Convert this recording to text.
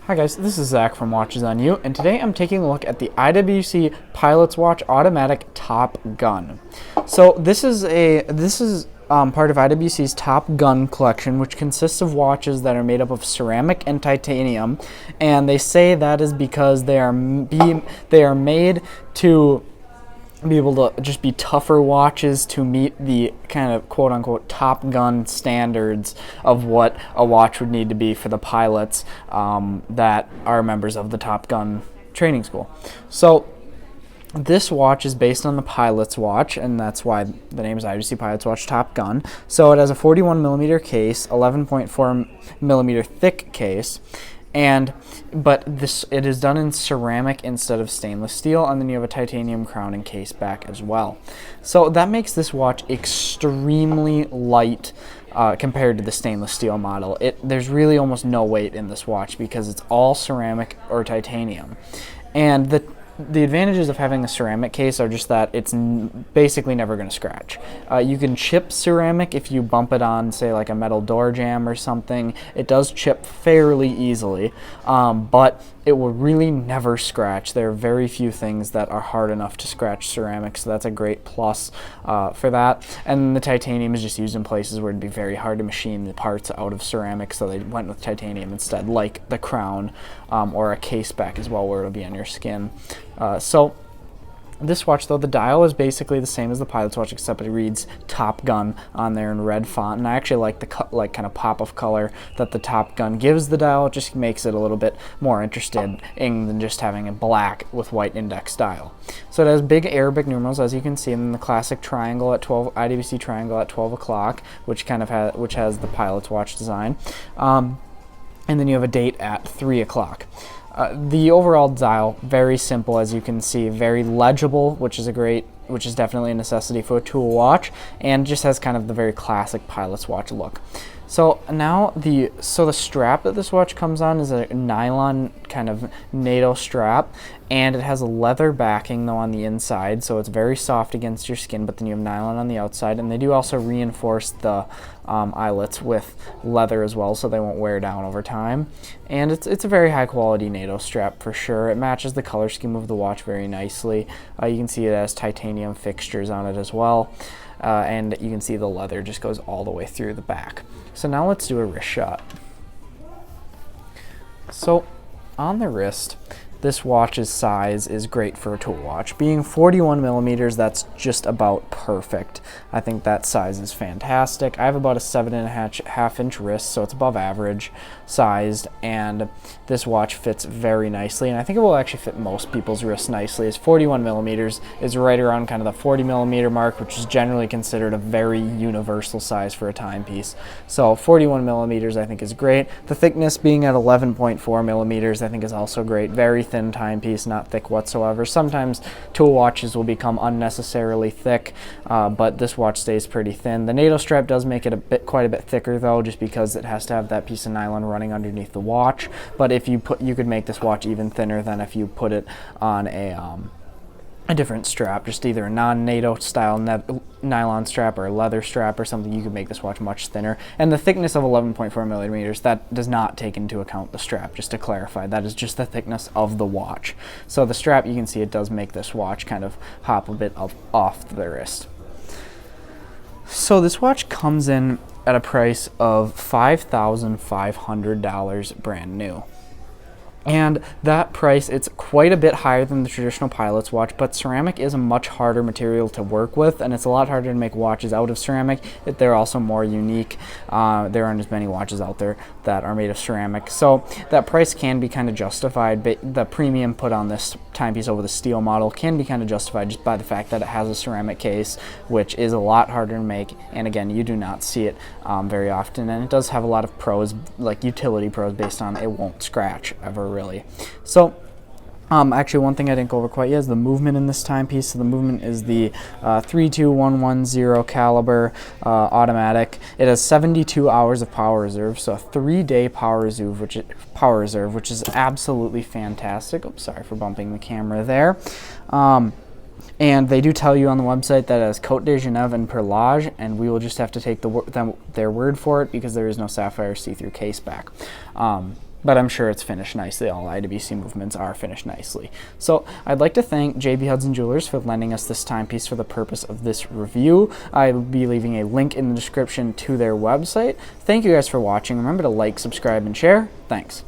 Hi guys, this is Zach from Watches on You, and today I'm taking a look at the IWC Pilot's Watch Automatic Top Gun. So this is part of IWC's Top Gun collection, which consists of watches that are made up of ceramic and titanium, and they say that is because they are made to be able to just be tougher watches to meet the kind of quote-unquote Top Gun standards of what a watch would need to be for the pilots that are members of the Top Gun training school. So this watch is based on the Pilot's Watch, and that's why the name is IWC Pilot's Watch Top Gun. So it has a 41 millimeter case, 11.4 millimeter thick case, but it is done in ceramic instead of stainless steel, and then you have a titanium crown and case back as well. So that makes this watch extremely light compared to the stainless steel model. There's really almost no weight in this watch because it's all ceramic or titanium. And the advantages of having a ceramic case are just that it's basically never going to scratch. You can chip ceramic if you bump it on, say, like a metal door jamb or something. It does chip fairly easily, but it will really never scratch. There are very few things that are hard enough to scratch ceramic, so that's a great plus for that. And the titanium is just used in places where it'd be very hard to machine the parts out of ceramic, so they went with titanium instead, like the crown or a case back as well, where it'll be on your skin. So this watch, though, the dial is basically the same as the Pilot's Watch, except it reads Top Gun on there in red font, and I actually like the kind of pop of color that the Top Gun gives the dial. It just makes it a little bit more interesting than just having a black with white index dial. So it has big Arabic numerals, as you can see, and then the classic triangle at 12, IWC triangle at 12 o'clock, which has the Pilot's Watch design, and then you have a date at 3 o'clock. The overall dial, very simple, as you can see, very legible, which is definitely a necessity for a tool watch, and just has kind of the very classic Pilot's Watch look. So now the strap that this watch comes on is a nylon kind of NATO strap, and it has a leather backing though on the inside, so it's very soft against your skin, but then you have nylon on the outside, and they do also reinforce the eyelets with leather as well, so they won't wear down over time. And it's a very high quality NATO strap for sure. It matches the color scheme of the watch very nicely. You can see it has titanium fixtures on it as well. And you can see the leather just goes all the way through the back. So now let's do a wrist shot. So on the wrist, this watch's size is great for a tool watch. Being 41 millimeters, that's just about perfect. I think that size is fantastic. I have about a 7.5 inch wrist, so it's above average sized, and this watch fits very nicely, and I think it will actually fit most people's wrists nicely, as 41 millimeters is right around kind of the 40 millimeter mark, which is generally considered a very universal size for a timepiece. So 41 millimeters I think is great. The thickness being at 11.4 millimeters I think is also great. Very thin timepiece, not thick whatsoever. Sometimes tool watches will become unnecessarily thick, but this watch stays pretty thin. The NATO strap does make it quite a bit thicker though, just because it has to have that piece of nylon running underneath the watch. But if you could make this watch even thinner than if you put it on a different strap, just either a non-NATO style nylon strap or a leather strap or something. You could make this watch much thinner. And the thickness of 11.4 millimeters, that does not take into account the strap, just to clarify. That is just the thickness of the watch. So the strap, you can see it does make this watch kind of hop a bit off the wrist. So this watch comes in at a price of $5,500 brand new. And that price, it's quite a bit higher than the traditional Pilot's Watch, but ceramic is a much harder material to work with, and it's a lot harder to make watches out of ceramic. They're also more unique. There aren't as many watches out there that are made of ceramic, so that price can be kind of justified. But the premium put on this timepiece over the steel model can be kind of justified just by the fact that it has a ceramic case, which is a lot harder to make, and again, you do not see it very often, and it does have a lot of pros, like utility pros, based on it won't scratch ever really. So actually, one thing I didn't go over quite yet is the movement in this timepiece. So the movement is the 32110 caliber automatic. It has 72 hours of power reserve, so a 3-day power reserve, which is absolutely fantastic. Oops, sorry for bumping the camera there. And they do tell you on the website that it has Côte de Genève and Perlage, and we will just have to take their word for it because there is no sapphire see-through case back. but I'm sure it's finished nicely. All IWC movements are finished nicely. So I'd like to thank JB Hudson Jewelers for lending us this timepiece for the purpose of this review. I'll be leaving a link in the description to their website. Thank you guys for watching. Remember to like, subscribe, and share. Thanks.